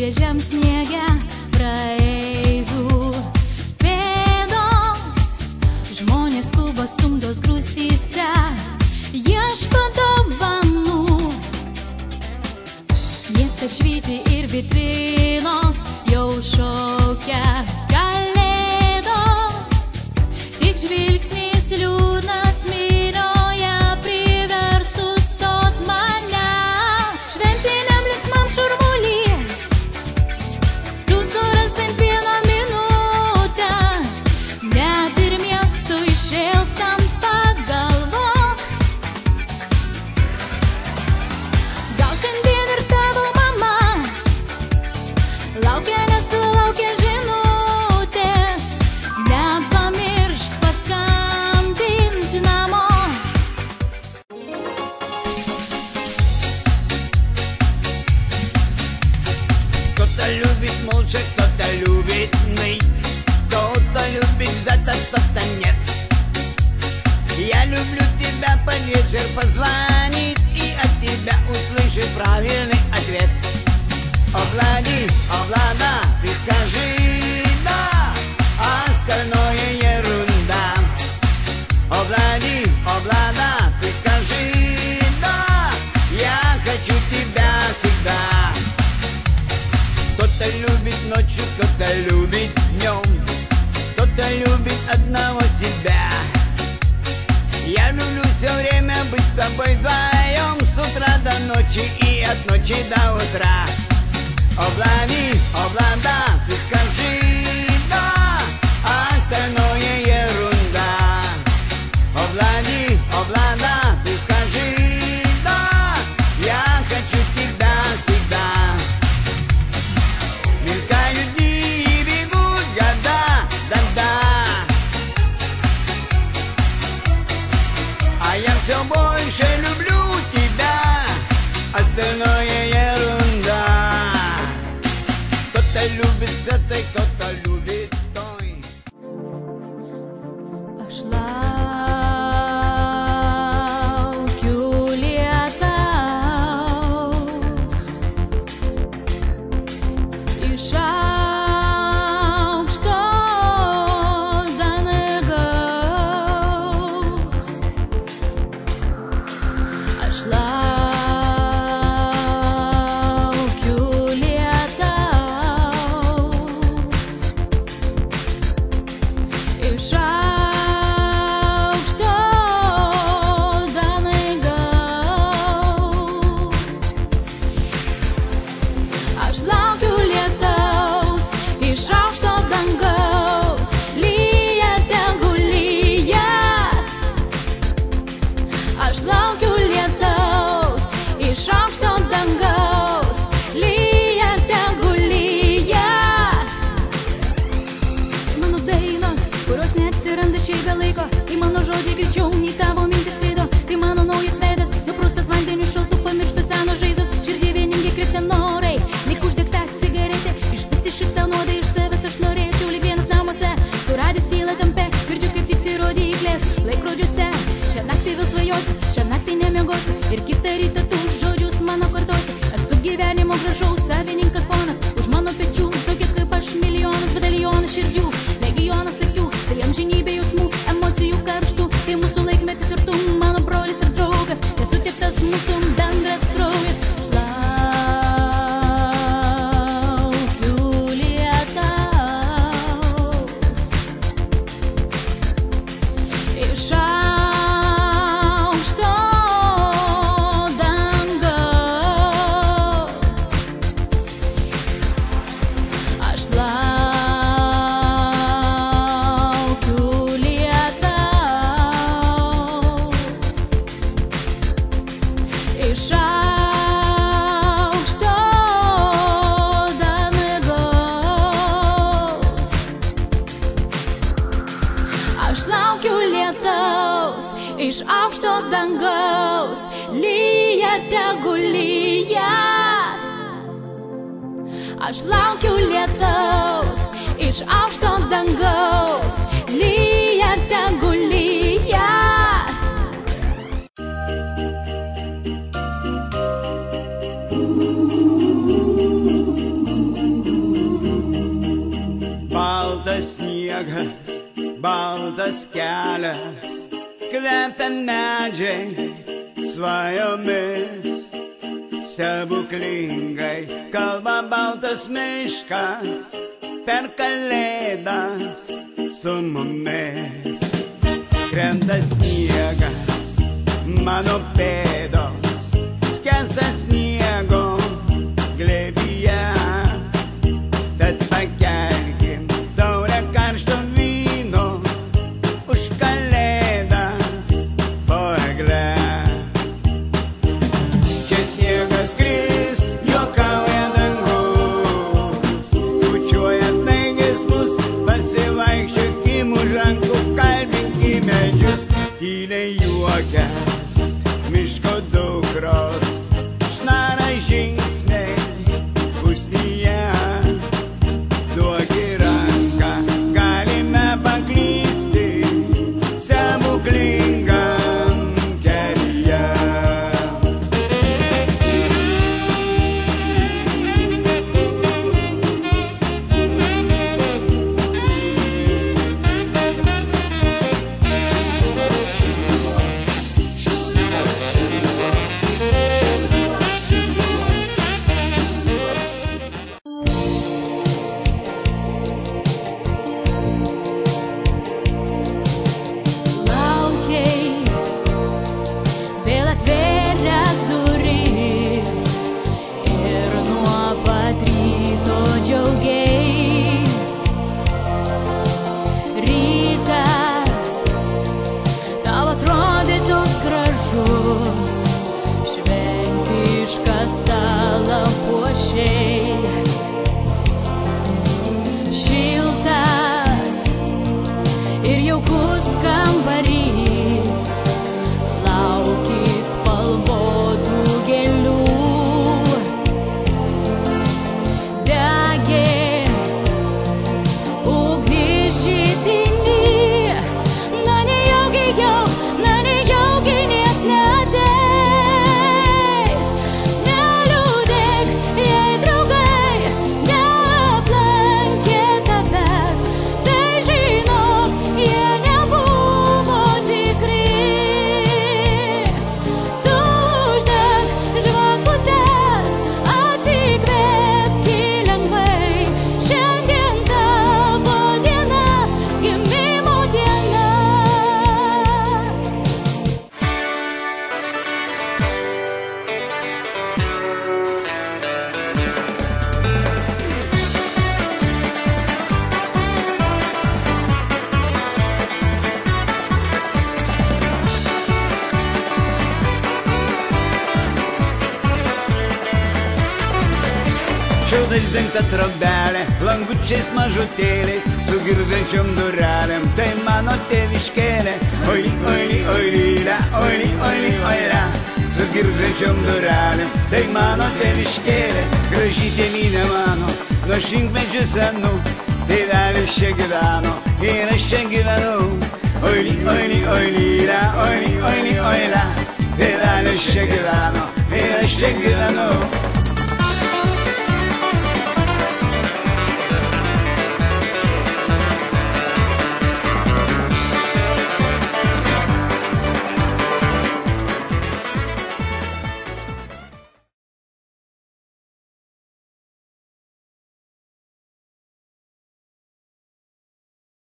šviežiam sniege praeivių pėdos. Žmonės skuba stumdos grūstyse, ieško dovanų. Miestas švyti ir vitrinos jau šaukia kalėdos. Tik žvilgsnis liūdnas mirioja, priverstų stot mane. Šventiniam linksmam šurmuly tu suras bent vieną minutę, net ir miestui šėlstant pagalvok. Gal šiandien ir tavo mama laukia, nesulaukia žinutės. Nepamiršk paskambinti namo. Кто-то любит молча, кто-то любит ныть, кто-то любит ждать, а кто-то нет. Я люблю тебя, под вечер позвонит и от тебя услышит правильный ответ. Овлади, овлада, ты скажи да, а остальное ерунда. Овлади, овлада, ты скажи да, я хочу тебя всегда. Кто-то любит ночью, кто-то любит днем, кто-то любит одного себя. Я люблю все время быть с тобой вдвоем, с утра до ночи и от ночи до утра. Овлади, овлада, ты скажи да, а остальное ерунда. Овлади, овлада, ты скажи да, я хочу тебя всегда. Мелькают дни и бегут года, да-да, а я все больше люблю тебя, остальное ерунда. Кто-то любит с этой, кто-то любит с той. Aš laukiu lietaus iš aukšto dangaus. Aš laukiu lietaus iš aukšto dangaus. Aš laukiu lietaus iš aukšto dangaus, lyja tegu lyja. Aš laukiu lietaus iš aukšto dangaus, lyja tegu lyja. Mano dainos, kurios neatsiranda šiaip be laiko, tai mano žodžiai greičiau nei tavo mintis skraido. Tai mano naujas veidas, nuprūstas vandeniu šaltu, pamirštas senos žaizdos, širdį vieningi kriptė norai. Lyg uždegta cigaretė, išpūsti šitą nuodą iš savęs aš norėčiau lyg vienas namuose. Suradęs tylą kampe, girdžiu kaip tiksi rodyklės laikrodžiuose. Šią naktį vėl svajosi, šią naktį nemiegosi ir kitą rytą tu žodžius mano kartosi. Esu gyvenimo gražaus savininkas ponas, už mano pečių tokie kaip aš milijonas, batalionas širdžių, legionas akių, tai amžinybė jausmų, emocijų karštų. Tai mūsų laikmetis ir tu, mano brolis ir draugas, nesutiktas mūsų bendras kraujas. Laukiu lietaus iš aukšto dangaus. Aš laukiu lietaus iš aukšto dangaus. Aš laukiu lietaus iš aukšto dangaus, lyja tegu lyja. Aš laukiu lietaus iš aukšto dangaus, lyja tegu lyja. Baltas kelias, kvepia medžiai svajomis. Stebuklingai kalba baltas miškas per kalėdas su mumis. Krenta sniegas, mano pėdos, skęstas sniego glėbyje. Tad pakelkim taurę karšto vyno už kalėdas po egle. Čia sniegas kris, juokauja dangus, bučiuoja snaigės mus, pasivaikščiokim už rankų, kalbinkim medžius. Tyliai juokias miško dukros, šnara žingsniai pusnyje. Duoki ranką, galime paklysti stebuklingam kelyje. Šiltas ir jaukus kambarys, lauki spalvotų gėlių. Degė ugnis židiny, na nejaugi nieks neateis. Neliūdėk, jei draugai neaplankė tavęs, tai žinok, jie nebuvo tikri. Tu uždek žvakutes, atsikvėpki lengvai, šiandien tavo diena, gimimo diena. Šiaudais dengta trobelė, langučiais mažutėliais, su girgždančiom durelėm, tai mano tėviškėlė. Oili, oili, oilila, oili, oili, oila, su girgždančiom durelėm, tai mano tėviškėlė. Graži tėvynė mano, nuo šimtmečių senų, tėvelis čia gyveno ir aš čia gyvenu. Oili, oili, oilila, oili, oili, oila, tėvelis čia gyveno ir aš čia gyvenu.